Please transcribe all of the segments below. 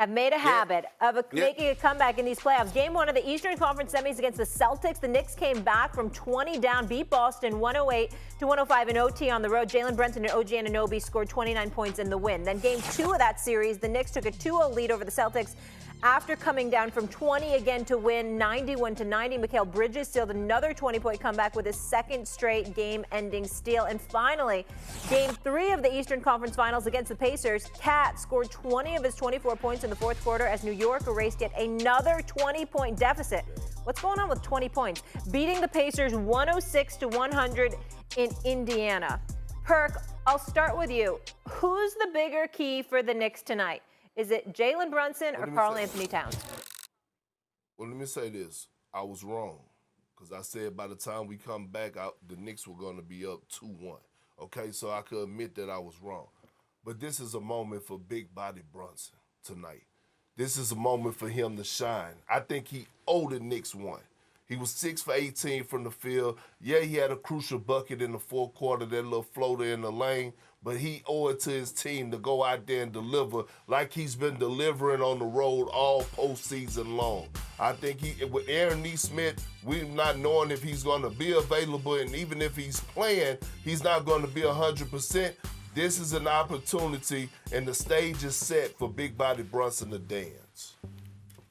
have made a habit of making a comeback in these playoffs. Game 1 of the Eastern Conference semis against the Celtics. The Knicks came back from 20 down, beat Boston 108-105 in OT on the road. Jalen Brunson and OG Anunoby scored 29 points in the win. Then game 2 of that series, the Knicks took a 2-0 lead over the Celtics after coming down from 20 again to win 91-90. Mikal Bridges sealed another 20-point comeback with his second straight game-ending steal. And finally, game 3 of the Eastern Conference Finals against the Pacers, Cat scored 20 of his 24 points in the fourth quarter as New York erased yet another 20-point deficit. What's going on with 20 points? Beating the Pacers 106-100 in Indiana. Perk, I'll start with you. Who's the bigger key for the Knicks tonight? Is it Jalen Brunson or Karl Anthony-Towns? Well, let me say this. I was wrong because I said by the time we come back, the Knicks were going to be up 2-1. Okay, so I could admit that I was wrong. But this is a moment for big body Brunson tonight. This is a moment for him to shine. I think he owed the Knicks one. He was 6 for 18 from the field. Yeah, he had a crucial bucket in the fourth quarter, that little floater in the lane, but he owed it to his team to go out there and deliver like he's been delivering on the road all postseason long. I think with Aaron Nesmith, we're not knowing if he's going to be available, and even if he's playing, he's not going to be 100%. This is an opportunity, and the stage is set for big body Brunson to dance.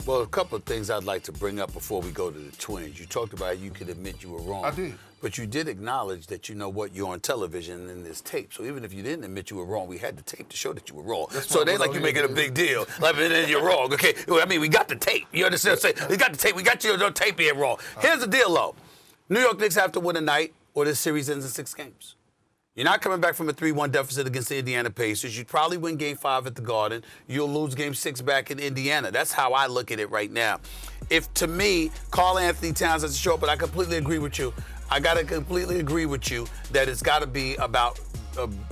Well, a couple of things I'd like to bring up before we go to the Twins. You talked about you could admit you were wrong. I did. But you did acknowledge that, you know what, you're on television and there's tape. So even if you didn't admit you were wrong, we had the tape to show that you were wrong. So they like you making a big deal. Like, then you're wrong. Okay, I mean, we got the tape. You understand what I'm saying? We got the tape. We got you on tape being wrong. Here's the deal, though. New York Knicks have to win tonight or this series ends in 6 games. You're not coming back from a 3-1 deficit against the Indiana Pacers. You'd probably win Game 5 at the Garden. You'll lose Game 6 back in Indiana. That's how I look at it right now. If, to me, Karl Anthony-Towns has to show up, but I completely agree with you. I got to completely agree with you that it's got to be about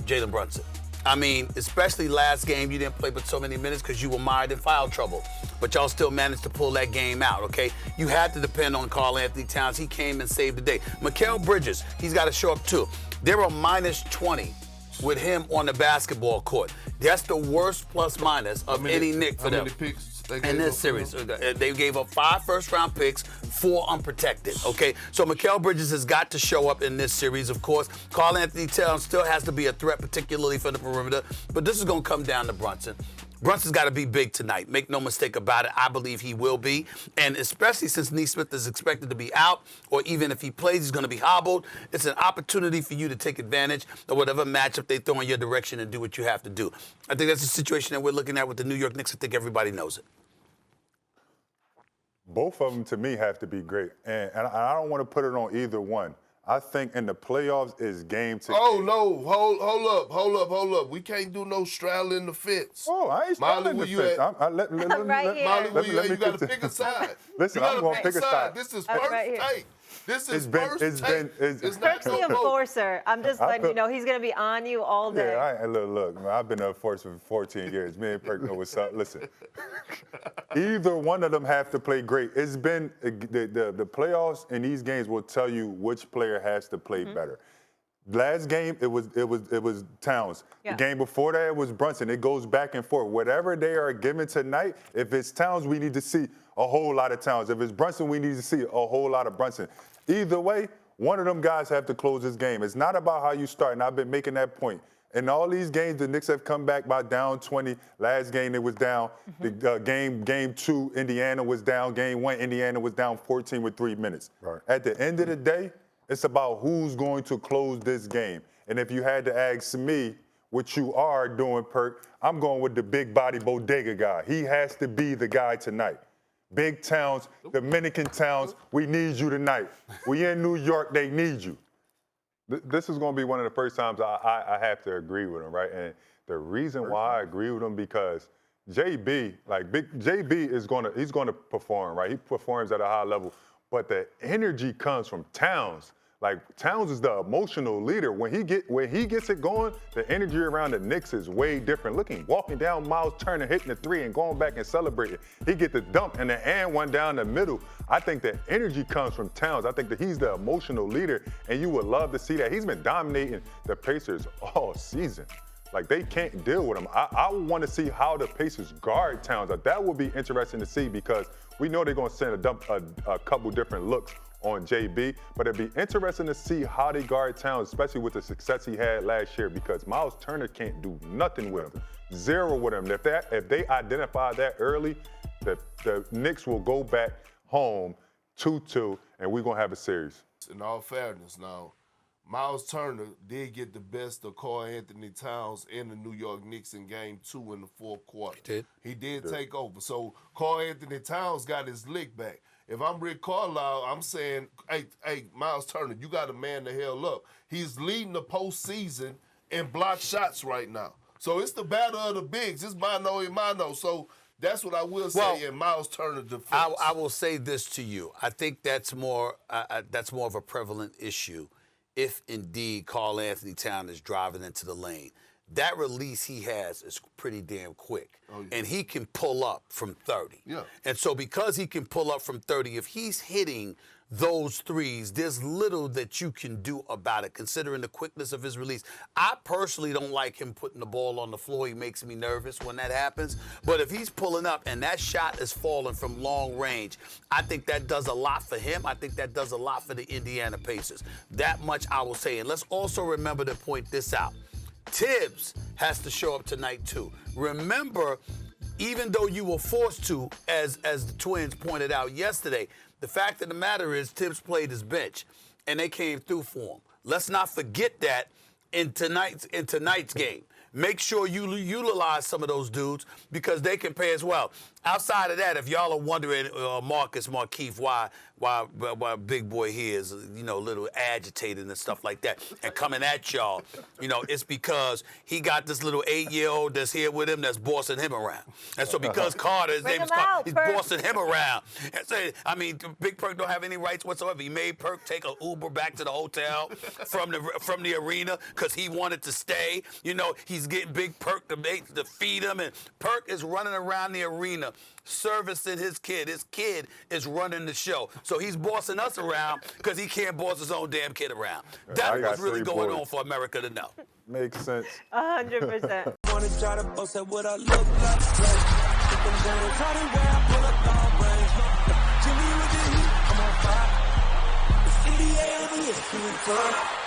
Jalen Brunson. I mean, especially last game, you didn't play but so many minutes because you were mired in foul trouble. But y'all still managed to pull that game out, okay? You had to depend on Karl Anthony-Towns. He came and saved the day. Mikal Bridges, he's got to show up too. They're a minus 20 with him on the basketball court. That's the worst plus-minus of any Knick for them. How many picks in this series? They gave up 5 first-round picks, 4 unprotected, okay? So Mikal Bridges has got to show up in this series, of course. Karl Anthony-Towns still has to be a threat, particularly from the perimeter, but this is going to come down to Brunson. Brunson's got to be big tonight. Make no mistake about it. I believe he will be. And especially since Nesmith is expected to be out, or even if he plays, he's going to be hobbled. It's an opportunity for you to take advantage of whatever matchup they throw in your direction and do what you have to do. I think that's the situation that we're looking at with the New York Knicks. I think everybody knows it. Both of them, to me, have to be great. And I don't want to put it on either one. I think in the playoffs is game to Oh, game. no. Hold up. We can't do no straddling the fence. Oh, I ain't straddling the fence. Molly, Molly, you got to pick a side. Listen, I'm going to pick a side. This is first take. This is first take. It's not Perk's the enforcer. I'm just letting you know he's going to be on you all day. Yeah, look, man, I've been a force for 14 years. Me and Perk know what's up. Listen, either one of them have to play great. It's been the playoffs and these games will tell you which player has to play better. Last game, it was Towns. Yeah. The game before that, it was Brunson. It goes back and forth. Whatever they are given tonight, if it's Towns, we need to see a whole lot of Towns. If it's Brunson, we need to see a whole lot of Brunson. Either way, one of them guys have to close this game. It's not about how you start, and I've been making that point. In all these games, the Knicks have come back by down 20. Last game, it was down. Game 2, Indiana was down. Game 1, Indiana was down 14 with 3 minutes. Right. At the end of the day, it's about who's going to close this game. And if you had to ask me what you are doing, Perk, I'm going with the big body bodega guy. He has to be the guy tonight. Big Towns, Dominican Towns, we need you tonight. We in New York, they need you. This is going to be one of the first times I have to agree with him, right? And the reason why I agree with him because JB, he's going to perform, right? He performs at a high level, but the energy comes from Towns. Like Towns is the emotional leader. When he gets it going, the energy around the Knicks is way different. Walking down Miles Turner, hitting the 3 and going back and celebrating. He get the dump and the and one down the middle. I think the energy comes from Towns. I think that he's the emotional leader, and you would love to see that. He's been dominating the Pacers all season. Like, they can't deal with him. I want to see how the Pacers guard Towns. That would be interesting to see because we know they're going to send a couple different looks on JB, but it'd be interesting to see how they guard Towns, especially with the success he had last year, because Miles Turner can't do nothing with him. Zero with him. If they identify that early, the Knicks will go back home 2-2, and we're going to have a series. In all fairness, now, Miles Turner did get the best of Karl Anthony-Towns in the New York Knicks in Game 2 in the fourth quarter. He did take over. So Karl Anthony-Towns got his lick back. If I'm Rick Carlisle, I'm saying, hey, Miles Turner, you got to man the hell up. He's leading the postseason in block shots right now. So it's the battle of the bigs. It's mano y mano. So that's what I will say in Miles Turner defense. I will say this to you. I think that's more of a prevalent issue if indeed Karl Anthony-Towns is driving into the lane. That release he has is pretty damn quick. Oh, yeah. And he can pull up from 30. Yeah. And so because he can pull up from 30, if he's hitting those threes, there's little that you can do about it, considering the quickness of his release. I personally don't like him putting the ball on the floor. He makes me nervous when that happens. But if he's pulling up and that shot is falling from long range, I think that does a lot for him. I think that does a lot for the Indiana Pacers. That much I will say. And let's also remember to point this out. Tibbs has to show up tonight, too. Remember, even though you were forced to, as the Twins pointed out yesterday, the fact of the matter is Tibbs played his bench, and they came through for him. Let's not forget that in tonight's game. Make sure you utilize some of those dudes because they can pay as well. Outside of that, if y'all are wondering, Markieff, why big boy here is, a little agitated and stuff like that and coming at y'all, it's because he got this little 8-year-old that's here with him that's bossing him around. And so because Carter's name is Carter, he's bossing him around. And so, Big Perk don't have any rights whatsoever. He made Perk take an Uber back to the hotel from the arena because he wanted to stay. He's getting Big Perk to feed him, and Perk is running around the arena servicing his kid. His kid is running the show. So he's bossing us around because he can't boss his own damn kid around. That's what's really going on for America to know. Makes sense. 100%. Wanna try to boast at what I look like. Think I'm gonna try to wear I pull up long range. Jimmy with the heat, I'm on fire. It's NBA, I'm a